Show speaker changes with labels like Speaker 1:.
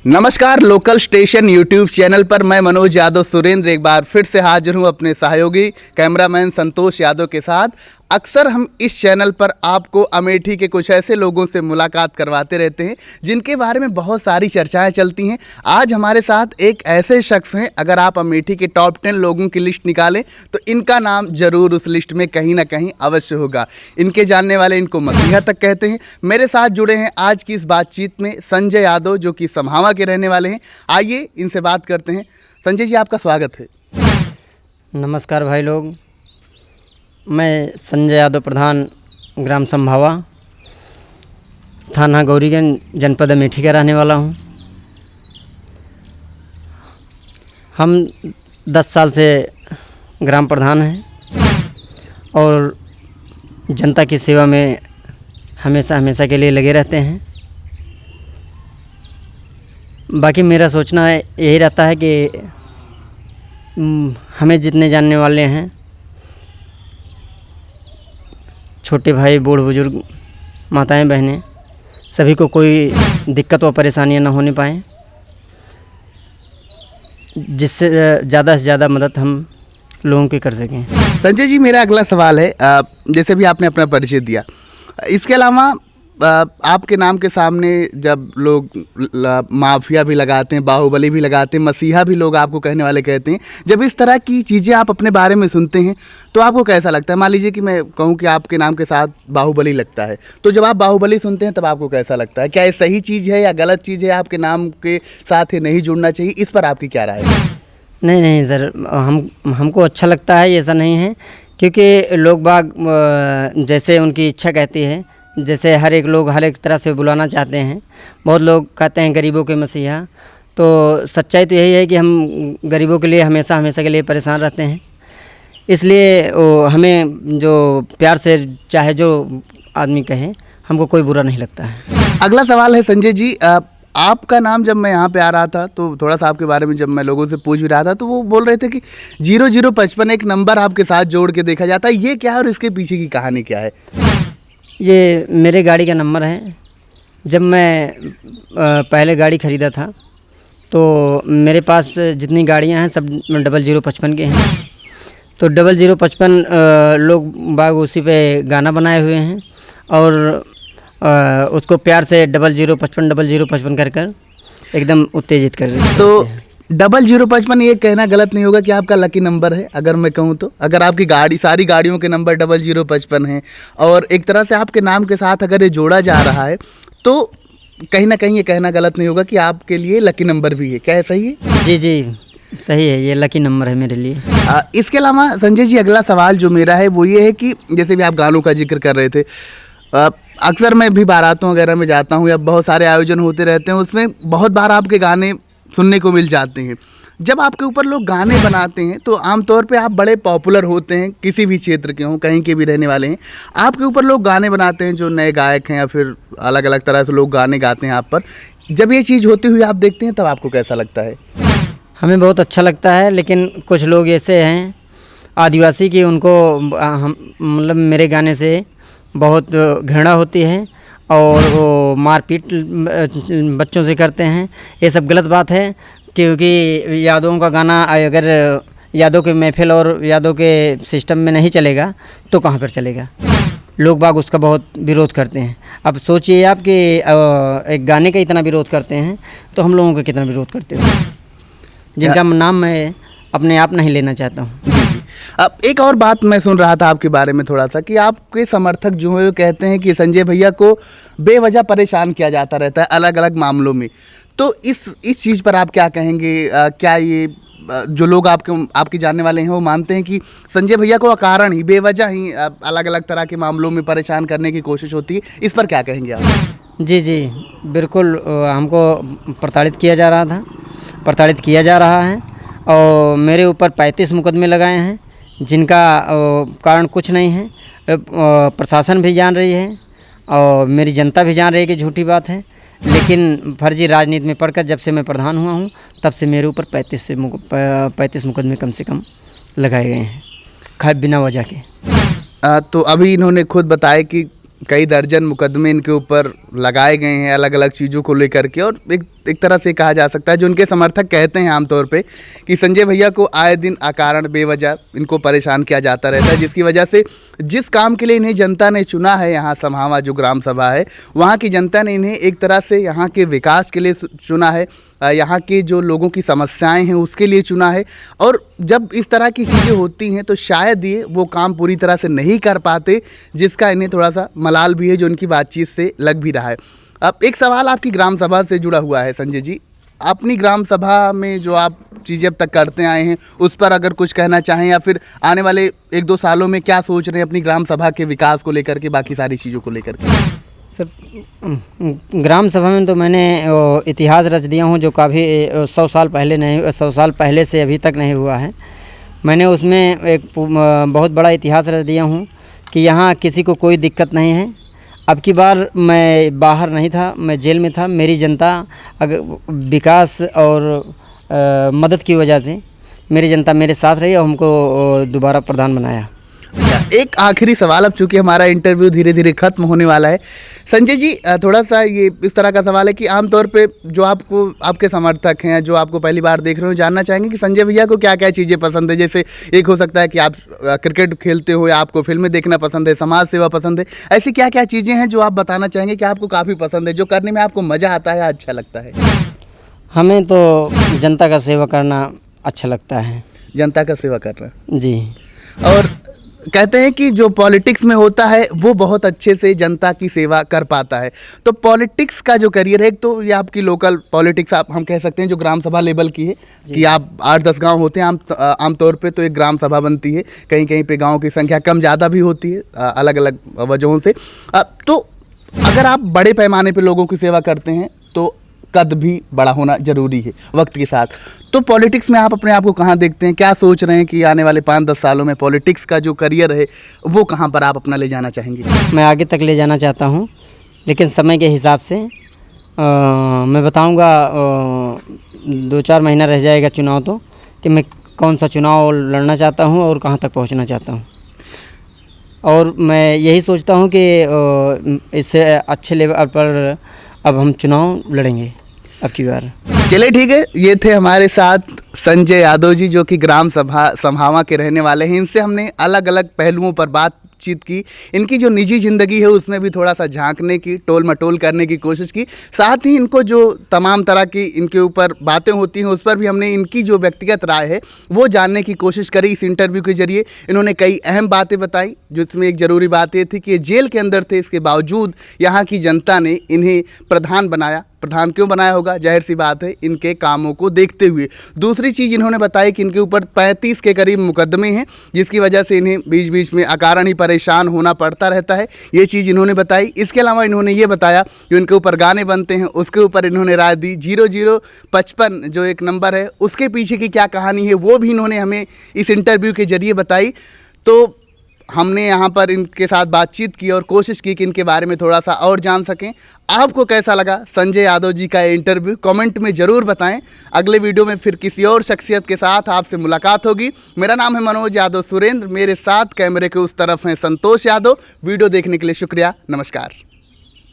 Speaker 1: नमस्कार। Local station YouTube channel पर मैं मनोज यादव सुरेंद्र एक बार फिर से हाजिर हूं अपने सहयोगी कैमरामैन संतोष यादव के साथ। अक्सर हम इस चैनल पर आपको अमेठी के कुछ ऐसे लोगों से मुलाकात करवाते रहते हैं जिनके बारे में बहुत सारी चर्चाएं चलती हैं। आज हमारे साथ एक ऐसे शख्स हैं, अगर आप अमेठी के टॉप 10 लोगों की लिस्ट निकालें तो इनका नाम ज़रूर उस लिस्ट में कहीं ना कहीं अवश्य होगा। इनके जानने वाले इनको मसीहा तक कहते हैं। मेरे साथ जुड़े हैं आज की इस बातचीत में संजय यादव, जो कि समहावा के रहने वाले हैं। आइए इनसे बात करते हैं। संजय जी, आपका स्वागत है।
Speaker 2: नमस्कार भाई लोग, मैं संजय यादव, प्रधान ग्राम समहावा, थाना गौरीगंज, जनपद अमेठी का रहने वाला हूँ। हम 10 साल से ग्राम प्रधान हैं और जनता की सेवा में हमेशा के लिए लगे रहते हैं। बाकी मेरा सोचना यही रहता है कि हमें जितने जानने वाले हैं, छोटे भाई, बूढ़ बुजुर्ग, माताएं बहनें, सभी को कोई दिक्कत व परेशानियां न होने पाएँ, जिससे ज़्यादा से ज़्यादा मदद हम लोगों की कर सकें।
Speaker 1: संजय जी, मेरा अगला सवाल है, जैसे भी आपने अपना परिचय दिया, इसके अलावा आपके नाम के सामने जब लोग माफिया भी लगाते हैं, बाहुबली भी लगाते हैं, मसीहा भी लोग आपको कहने वाले कहते हैं, जब इस तरह की चीज़ें आप अपने बारे में सुनते हैं तो आपको कैसा लगता है? मान लीजिए कि मैं कहूं कि आपके नाम के साथ बाहुबली लगता है, तो जब आप बाहुबली सुनते हैं तब आपको कैसा लगता है? क्या ये सही चीज़ है या गलत चीज़ है? आपके नाम के साथ ये नहीं जुड़ना चाहिए, इस पर आपकी क्या राय है?
Speaker 2: नहीं सर, हमको अच्छा लगता है, ऐसा नहीं है, क्योंकि लोग बाग जैसे उनकी इच्छा कहती है, जैसे हर एक लोग हर एक तरह से बुलाना चाहते हैं। बहुत लोग कहते हैं गरीबों के मसीहा, तो सच्चाई तो यही है कि हम गरीबों के लिए हमेशा के लिए परेशान रहते हैं। इसलिए हमें जो प्यार से चाहे जो आदमी कहे, हमको कोई बुरा नहीं लगता है।
Speaker 1: अगला सवाल है संजय जी, आपका नाम जब मैं यहाँ पे आ रहा था तो थोड़ा सा आपके बारे में जब मैं लोगों से पूछ भी रहा था तो वो बोल रहे थे कि 0055 एक नंबर आपके साथ जोड़ के देखा जाता है, ये क्या है और इसके पीछे की कहानी क्या है?
Speaker 2: ये मेरे गाड़ी का नंबर है। जब मैं पहले गाड़ी ख़रीदा था तो मेरे पास जितनी गाड़ियां हैं सब 0055 के हैं। तो 0055 लोग बाग उसी पे गाना बनाए हुए हैं और उसको प्यार से 0055 कर एकदम उत्तेजित कर रहे हैं।
Speaker 1: तो 0055 ये कहना गलत नहीं होगा कि आपका लकी नंबर है? अगर मैं कहूँ तो अगर आपकी सारी गाड़ियों के नंबर 0055 हैं और एक तरह से आपके नाम के साथ अगर ये जोड़ा जा रहा है तो कहीं ना कहीं ये कहना गलत नहीं होगा कि आपके लिए लकी नंबर भी है। क्या है, सही है? जी
Speaker 2: सही है, ये लकी नंबर है मेरे लिए।
Speaker 1: इसके अलावा संजय जी, अगला सवाल जो मेरा है वो ये है कि जैसे भी आप गानों का जिक्र कर रहे थे, अक्सर मैं भी बारातों वगैरह में जाता हूँ या बहुत सारे आयोजन होते रहते हैं, उसमें बहुत बार आपके गाने सुनने को मिल जाते हैं। जब आपके ऊपर लोग गाने बनाते हैं तो आमतौर पे आप बड़े पॉपुलर होते हैं, किसी भी क्षेत्र के हों, कहीं के भी रहने वाले हैं, आपके ऊपर लोग गाने बनाते हैं जो नए गायक हैं या फिर अलग अलग तरह से लोग गाने गाते हैं आप पर। जब ये चीज़ होती हुई आप देखते हैं तब आपको कैसा लगता है?
Speaker 2: हमें बहुत अच्छा लगता है, लेकिन कुछ लोग ऐसे हैं आदिवासी की, उनको मतलब मेरे गाने से बहुत घृणा होती है और वो मारपीट बच्चों से करते हैं। ये सब गलत बात है, क्योंकि यादों का गाना अगर यादों के महफिल और यादों के सिस्टम में नहीं चलेगा तो कहाँ पर चलेगा? लोग बाग उसका बहुत विरोध करते हैं। अब सोचिए आप कि एक गाने का इतना विरोध करते हैं तो हम लोगों का कितना विरोध करते हैं, जिनका नाम मैं अपने आप नहीं लेना चाहता हूँ।
Speaker 1: अब एक और बात मैं सुन रहा था आपके बारे में थोड़ा सा, कि आपके समर्थक जो है वो कहते हैं कि संजय भैया को बेवजह परेशान किया जाता रहता है अलग अलग मामलों में। तो इस चीज़ पर आप क्या कहेंगे? क्या ये जो लोग आपके जानने वाले हैं वो मानते हैं कि संजय भैया को अकारण ही, बेवजह ही अलग अलग तरह के मामलों में परेशान करने की कोशिश होती है? इस पर क्या कहेंगे आप?
Speaker 2: जी बिल्कुल, हमको प्रताड़ित किया जा रहा है और मेरे ऊपर 35 मुकदमे लगाए हैं, जिनका कारण कुछ नहीं है। प्रशासन भी जान रही है और मेरी जनता भी जान रही है कि झूठी बात है, लेकिन फर्जी राजनीति में पढ़कर जब से मैं प्रधान हुआ हूँ तब से मेरे ऊपर 35 मुकदमे कम से कम लगाए गए हैं, खैर बिना वजह के।
Speaker 1: तो अभी इन्होंने खुद बताया कि कई दर्जन मुकदमे इनके ऊपर लगाए गए हैं अलग अलग चीज़ों को लेकर के, और एक तरह से कहा जा सकता है जो उनके समर्थक कहते हैं आमतौर पे कि संजय भैया को आए दिन अकारण बेवजह इनको परेशान किया जाता रहता है, जिसकी वजह से जिस काम के लिए इन्हें जनता ने चुना है, यहाँ समहावा जो ग्राम सभा है वहाँ की जनता ने इन्हें एक तरह से यहाँ के विकास के लिए चुना है, यहाँ के जो लोगों की समस्याएं हैं उसके लिए चुना है। और जब इस तरह की चीज़ें होती हैं तो शायद ये वो काम पूरी तरह से नहीं कर पाते, जिसका इन्हें थोड़ा सा मलाल भी है जो उनकी बातचीत से लग भी रहा है। अब एक सवाल आपकी ग्राम सभा से जुड़ा हुआ है संजय जी, अपनी ग्राम सभा में जो आप चीज़ें अब तक करते आए हैं उस पर अगर कुछ कहना चाहें, या फिर आने वाले 1-2 सालों में क्या सोच रहे हैं अपनी ग्राम सभा के विकास को लेकर के, बाकी सारी चीज़ों को लेकर के?
Speaker 2: सर, ग्राम सभा में तो मैंने इतिहास रच दिया हूँ जो काफ़ी 100 साल पहले नहीं, 100 साल पहले से अभी तक नहीं हुआ है। मैंने उसमें एक बहुत बड़ा इतिहास रच दिया हूँ कि यहाँ किसी को कोई दिक्कत नहीं है। अब की बार मैं बाहर नहीं था, मैं जेल में था। मेरी जनता अगर विकास और मदद की वजह से मेरी जनता मेरे साथ रही और हमको दोबारा प्रधान बनाया।
Speaker 1: एक आखिरी सवाल, अब चूंकि हमारा इंटरव्यू धीरे धीरे खत्म होने वाला है, संजय जी थोड़ा सा ये इस तरह का सवाल है कि आमतौर पे जो आपको आपके समर्थक हैं, जो आपको पहली बार देख रहे हो, जानना चाहेंगे कि संजय भैया को क्या क्या चीज़ें पसंद है। जैसे एक हो सकता है कि आप क्रिकेट खेलते हो या आपको फिल्में देखना पसंद है, समाज सेवा पसंद है, ऐसी क्या क्या चीज़ें हैं जो आप बताना चाहेंगे कि आपको काफ़ी पसंद है, जो करने में आपको मज़ा आता है, अच्छा लगता है?
Speaker 2: हमें तो जनता का सेवा करना अच्छा लगता है।
Speaker 1: जनता का सेवा करना
Speaker 2: जी।
Speaker 1: और कहते हैं कि जो पॉलिटिक्स में होता है वो बहुत अच्छे से जनता की सेवा कर पाता है। तो पॉलिटिक्स का जो करियर है, एक तो ये आपकी लोकल पॉलिटिक्स आप हम कह सकते हैं जो ग्राम सभा लेवल की है कि आप 8-10 गांव होते हैं आमतौर पे, तो एक ग्राम सभा बनती है। कहीं कहीं पे गाँव की संख्या कम ज़्यादा भी होती है अलग अलग वजहों से। तो अगर आप बड़े पैमाने पर लोगों की सेवा करते हैं तो कद भी बड़ा होना ज़रूरी है वक्त के साथ। तो पॉलिटिक्स में आप अपने आप को कहाँ देखते हैं? क्या सोच रहे हैं कि आने वाले 5-10 सालों में पॉलिटिक्स का जो करियर है वो कहाँ पर आप अपना ले जाना चाहेंगे?
Speaker 2: मैं आगे तक ले जाना चाहता हूँ, लेकिन समय के हिसाब से मैं बताऊँगा 2-4 महीना रह जाएगा चुनाव तो, कि मैं कौन सा चुनाव लड़ना चाहता हूँ और कहाँ तक पहुँचना चाहता हूँ। और मैं यही सोचता हूँ कि इससे अच्छे लेवल पर अब हम चुनाव लड़ेंगे अब की बार।
Speaker 1: चलिए ठीक है, ये थे हमारे साथ संजय यादव जी जो कि ग्राम सभा समहावा के रहने वाले हैं। इनसे हमने अलग अलग पहलुओं पर बातचीत की, इनकी जो निजी ज़िंदगी है उसमें भी थोड़ा सा झांकने की, टोल मटोल करने की कोशिश की। साथ ही इनको जो तमाम तरह की इनके ऊपर बातें होती हैं उस पर भी हमने इनकी जो व्यक्तिगत राय है वो जानने की कोशिश करी। इस इंटरव्यू के जरिए इन्होंने कई अहम बातें बताई, जिसमें एक ज़रूरी बात ये थी कि ये जेल के अंदर थे, इसके बावजूद यहाँ की जनता ने इन्हें प्रधान बनाया। प्रधान क्यों बनाया होगा? जाहिर सी बात है इनके कामों को देखते हुए। दूसरी चीज़ इन्होंने बताई कि इनके ऊपर 35 के करीब मुकदमे हैं, जिसकी वजह से इन्हें बीच बीच में अकारण ही परेशान होना पड़ता रहता है। ये चीज़ इन्होंने बताई। इसके अलावा इन्होंने ये बताया जो इनके ऊपर गाने बनते हैं उसके ऊपर इन्होंने राय दी। 0055 जो एक नंबर है उसके पीछे की क्या कहानी है वो भी इन्होंने हमें इस इंटरव्यू के जरिए बताई। तो हमने यहाँ पर इनके साथ बातचीत की और कोशिश की कि इनके बारे में थोड़ा सा और जान सकें। आपको कैसा लगा संजय यादव जी का इंटरव्यू? कमेंट में ज़रूर बताएं। अगले वीडियो में फिर किसी और शख्सियत के साथ आपसे मुलाकात होगी। मेरा नाम है मनोज यादव सुरेंद्र, मेरे साथ कैमरे के उस तरफ हैं संतोष यादव। वीडियो देखने के लिए शुक्रिया, नमस्कार।